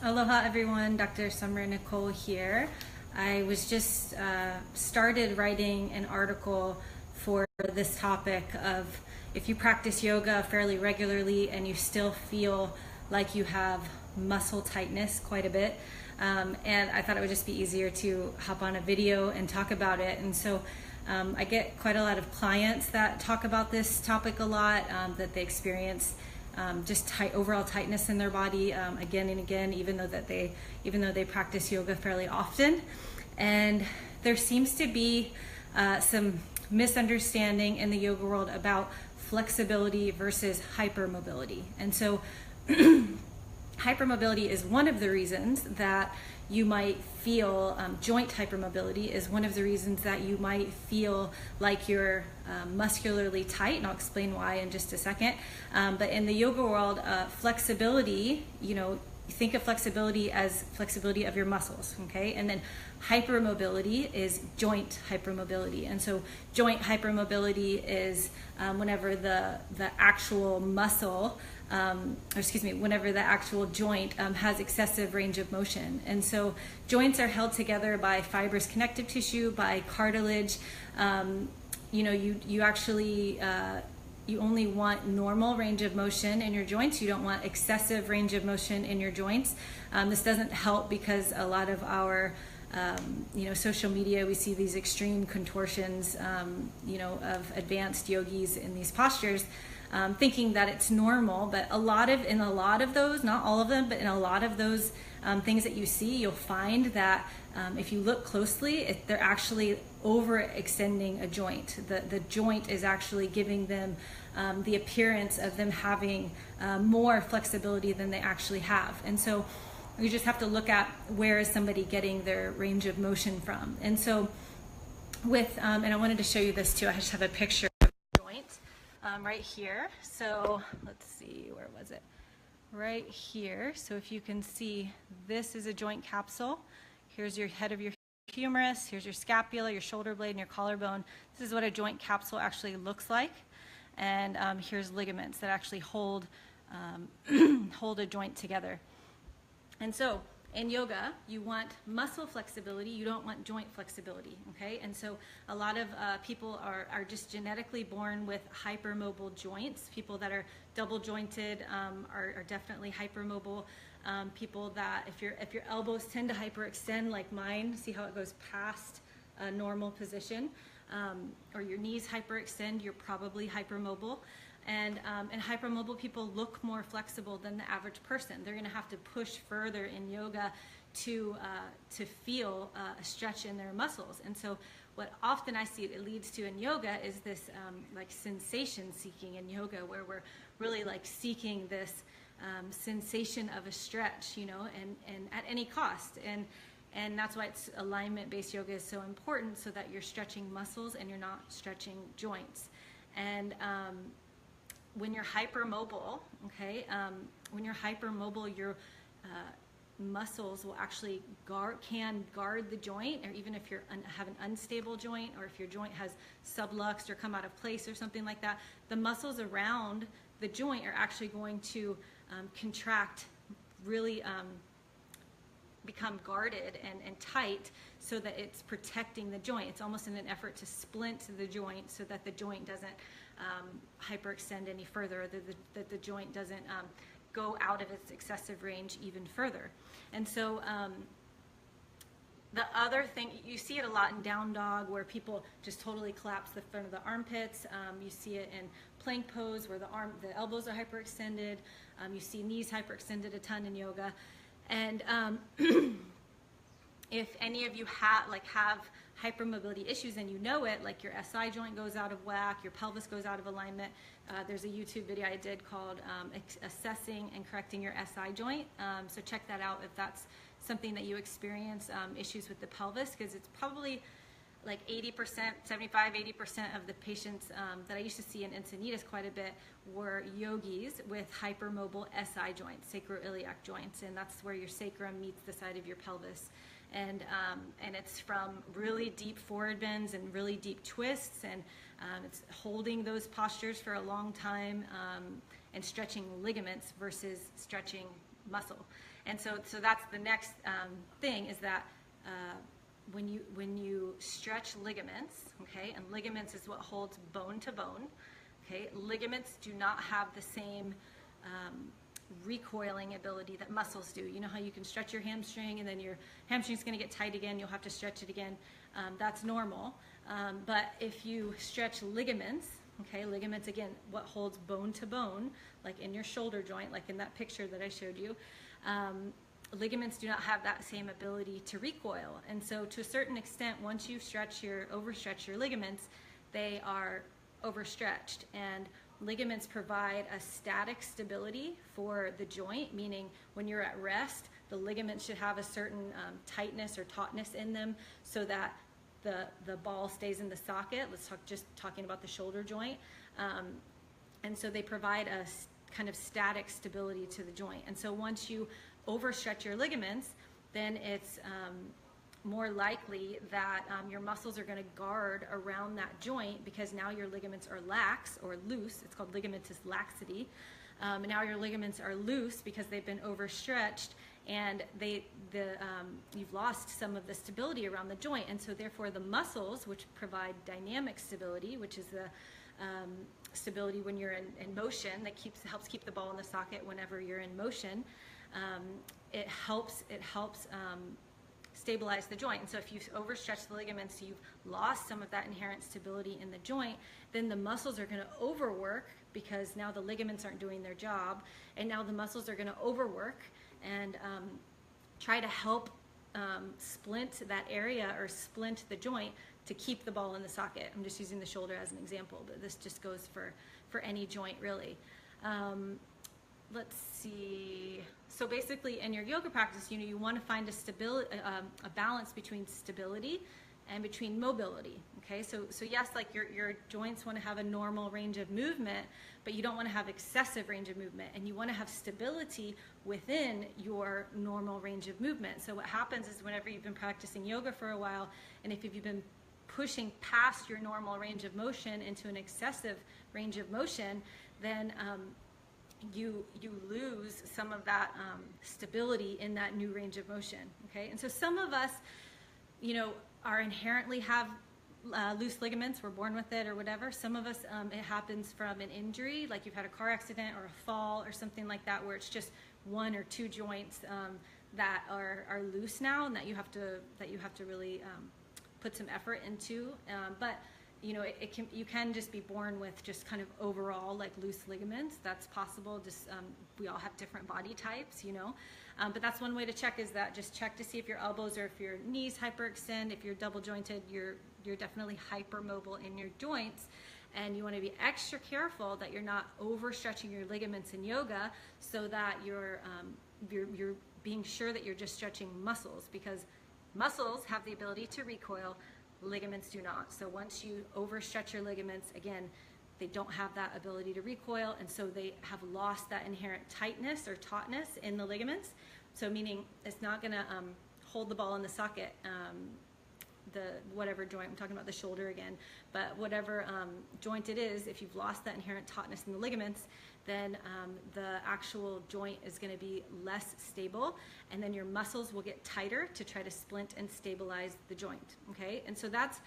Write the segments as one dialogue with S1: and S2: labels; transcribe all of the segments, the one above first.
S1: Aloha everyone, Dr. Summer Nicole here. I was just started writing an article for this topic of if you practice yoga fairly regularly and you still feel like you have muscle tightness quite a bit. And I thought it would just be easier to hop on a video and talk about it. And so I get quite a lot of clients that talk about this topic a lot, that they experience just overall tightness in their body again and again, even though they practice yoga fairly often. And there seems to be some misunderstanding in the yoga world about flexibility versus hypermobility. And so hypermobility is one of the reasons that you might feel, joint hypermobility is one of the reasons that you might feel like you're muscularly tight, and I'll explain why in just a second. But in the yoga world, flexibility, think of flexibility as flexibility of your muscles, okay? And then hypermobility is joint hypermobility. And so joint hypermobility is whenever the actual muscle, whenever the actual joint has excessive range of motion. And so joints are held together by fibrous connective tissue, by cartilage. You only want normal range of motion in your joints. You don't want excessive range of motion in your joints. This doesn't help because a lot of our social media, we see these extreme contortions, of advanced yogis in these postures, thinking that it's normal. But in a lot of those, not all of them, but in a lot of those things that you see, you'll find that if you look closely, they're actually overextending a joint. The joint is actually giving them the appearance of them having more flexibility than they actually have. And so you just have to look at where is somebody getting their range of motion from. And so and I wanted to show you this too. I just have a picture of a joint right here. So let's see, where was it? Right here. So if you can see, this is a joint capsule. Here's your head of your humerus, here's your scapula, your shoulder blade, and your collarbone. This is what a joint capsule actually looks like. And here's ligaments that actually hold a joint together. And so in yoga, you want muscle flexibility, you don't want joint flexibility, okay? And so a lot of people are just genetically born with hypermobile joints. People that are double jointed are definitely hypermobile. People that, if your elbows tend to hyperextend like mine, see how it goes past a normal position, or your knees hyperextend, you're probably hypermobile. And hypermobile people look more flexible than the average person. They're going to have to push further in yoga to feel a stretch in their muscles. And so what often I see it leads to in yoga is this like sensation seeking in yoga, where we're really like seeking this sensation of a stretch, and at any cost. And that's why alignment-based yoga is so important, so that you're stretching muscles and you're not stretching joints. And when you're hypermobile, your muscles will actually can guard the joint, or even if you have an unstable joint, or if your joint has subluxed or come out of place or something like that, the muscles around the joint are actually going to contract, really become guarded and tight, so that it's protecting the joint. It's almost in an effort to splint the joint so that the joint doesn't hyperextend any further, that the joint doesn't go out of its excessive range even further. And so the other thing, you see it a lot in down dog, where people just totally collapse the front of the armpits. You see it in plank pose, where the elbows are hyperextended. You see knees hyperextended a ton in yoga. And if any of you have hypermobility issues and you know it, like your SI joint goes out of whack, your pelvis goes out of alignment, there's a YouTube video I did called Assessing and Correcting Your SI Joint. So check that out if that's something that you experience issues with the pelvis, because it's probably like 80%, 75, 80% of the patients that I used to see in Encinitas quite a bit were yogis with hypermobile SI joints, sacroiliac joints, and that's where your sacrum meets the side of your pelvis. And it's from really deep forward bends and really deep twists, and it's holding those postures for a long time and stretching ligaments versus stretching muscle. And so that's the next thing, is that when you stretch ligaments, okay, and ligaments is what holds bone to bone, okay, ligaments do not have the same recoiling ability that muscles do. You know how you can stretch your hamstring and then your hamstring's going to get tight again, you'll have to stretch it again. That's normal. But if you stretch ligaments, okay, ligaments, again, what holds bone to bone, like in your shoulder joint, like in that picture that I showed you, ligaments do not have that same ability to recoil. And so to a certain extent, once you overstretch your ligaments, they are overstretched. And ligaments provide a static stability for the joint, meaning when you're at rest, the ligaments should have a certain tightness or tautness in them so that the ball stays in the socket. Talking about the shoulder joint. And so they provide a kind of static stability to the joint. And so once you overstretch your ligaments, then it's more likely that your muscles are going to guard around that joint, because now your ligaments are lax or loose. It's called ligamentous laxity. And now your ligaments are loose because they've been overstretched, and you've lost some of the stability around the joint. And so therefore the muscles, which provide dynamic stability, which is the stability when you're in motion, that helps keep the ball in the socket whenever you're in motion, it helps stabilize the joint. And so if you overstretch the ligaments, you've lost some of that inherent stability in the joint, then the muscles are going to overwork, because now the ligaments aren't doing their job, and now the muscles are going to overwork and try to help splint that area or splint the joint to keep the ball in the socket. I'm just using the shoulder as an example, but this just goes for any joint really. Let's see. So basically in your yoga practice, you want to find a balance between stability and between mobility. Okay, so yes, like your joints want to have a normal range of movement, but you don't want to have excessive range of movement, and you want to have stability within your normal range of movement. So what happens is, whenever you've been practicing yoga for a while, and if you've been pushing past your normal range of motion into an excessive range of motion, then you lose some of that stability in that new range of motion. Okay, and so some of us, are inherently have loose ligaments. We're born with it or whatever. Some of us, it happens from an injury, like you've had a car accident or a fall or something like that, where it's just one or two joints that are loose now, and that you have to really put some effort into. But you can just be born with just kind of overall like loose ligaments. That's possible. Just we all have different body types, but that's one way to check, is that just check to see if your elbows or if your knees hyperextend. If you're double jointed, you're definitely hypermobile in your joints, and you want to be extra careful that you're not overstretching your ligaments in yoga, so that you're being sure that you're just stretching muscles, because muscles have the ability to recoil. Ligaments do not. So once you overstretch your ligaments, again, they don't have that ability to recoil, and so they have lost that inherent tightness or tautness in the ligaments. So meaning it's not going to hold the ball in the socket, the whatever joint, I'm talking about the shoulder again, but whatever joint it is, if you've lost that inherent tautness in the ligaments, then the actual joint is going to be less stable, and then your muscles will get tighter to try to splint and stabilize the joint. Okay, and so that's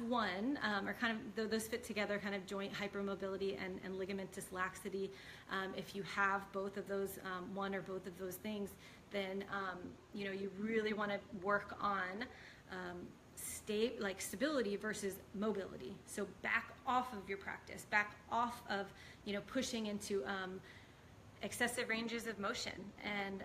S1: one, or kind of those fit together, kind of joint hypermobility and ligamentous laxity. If you have both of those, one or both of those things, then you really want to work on stability versus mobility. So back off of your practice, back off of pushing into excessive ranges of motion, and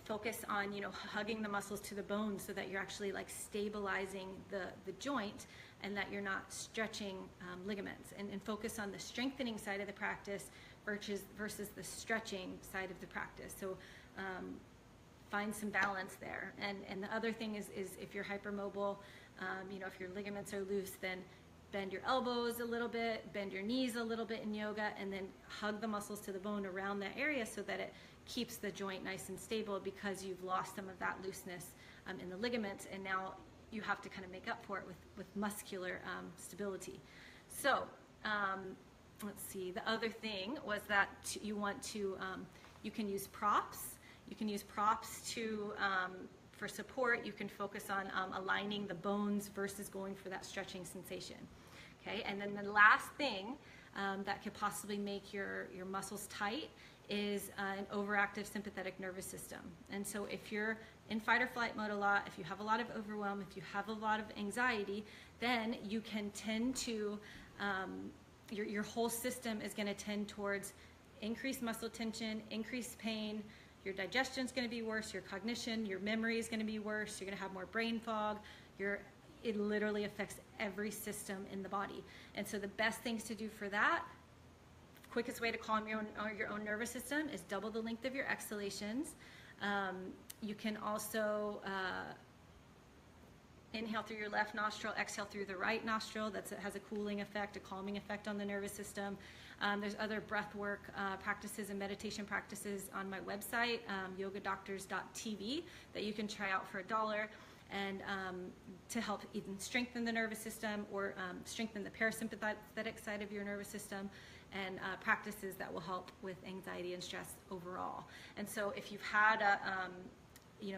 S1: focus on hugging the muscles to the bone, so that you're actually like stabilizing the joint, and that you're not stretching ligaments, and focus on the strengthening side of the practice versus the stretching side of the practice. So find some balance there. And the other thing is if you're hypermobile, if your ligaments are loose, then bend your elbows a little bit, bend your knees a little bit in yoga, and then hug the muscles to the bone around that area, so that it keeps the joint nice and stable, because you've lost some of that looseness in the ligaments, and now you have to kind of make up for it with muscular stability. So let's see, the other thing was that you want to You can use props. You can use props to for support. You can focus on aligning the bones versus going for that stretching sensation. Okay, and then the last thing that could possibly make your muscles tight is an overactive sympathetic nervous system. And so if you're in fight or flight mode a lot, if you have a lot of overwhelm, if you have a lot of anxiety, then you can tend to, your whole system is going to tend towards increased muscle tension, increased pain. Your digestion is going to be worse, your cognition, your memory is going to be worse, you're going to have more brain fog. It literally affects every system in the body. And so the best things to do for that, quickest way to calm your own nervous system is double the length of your exhalations. You can also inhale through your left nostril, exhale through the right nostril. That has a cooling effect, a calming effect on the nervous system. There's other breath work practices and meditation practices on my website, yogadoctors.tv, that you can try out for $1. And to help even strengthen the nervous system or strengthen the parasympathetic side of your nervous system, and practices that will help with anxiety and stress overall. And so if you've had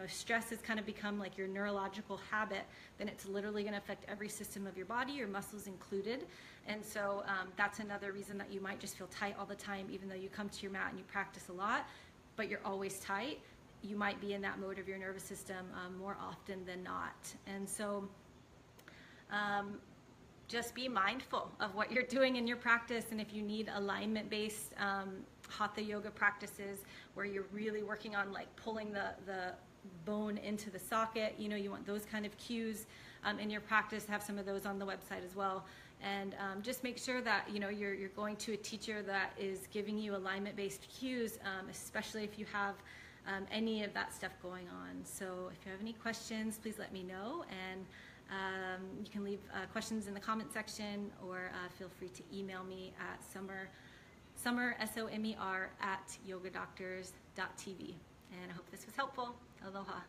S1: stress has kind of become like your neurological habit, then it's literally going to affect every system of your body, your muscles included. And so that's another reason that you might just feel tight all the time, even though you come to your mat and you practice a lot, but you're always tight. You might be in that mode of your nervous system more often than not. And so just be mindful of what you're doing in your practice. And if you need alignment-based hatha yoga practices where you're really working on like pulling the bone into the socket, you want those kind of cues in your practice, have some of those on the website as well. And just make sure that you're going to a teacher that is giving you alignment-based cues, especially if you have any of that stuff going on. So if you have any questions, please let me know, and you can leave questions in the comment section, or feel free to email me at Summer SOMER @ yogadoctors.tv. And I hope this was helpful. Aloha.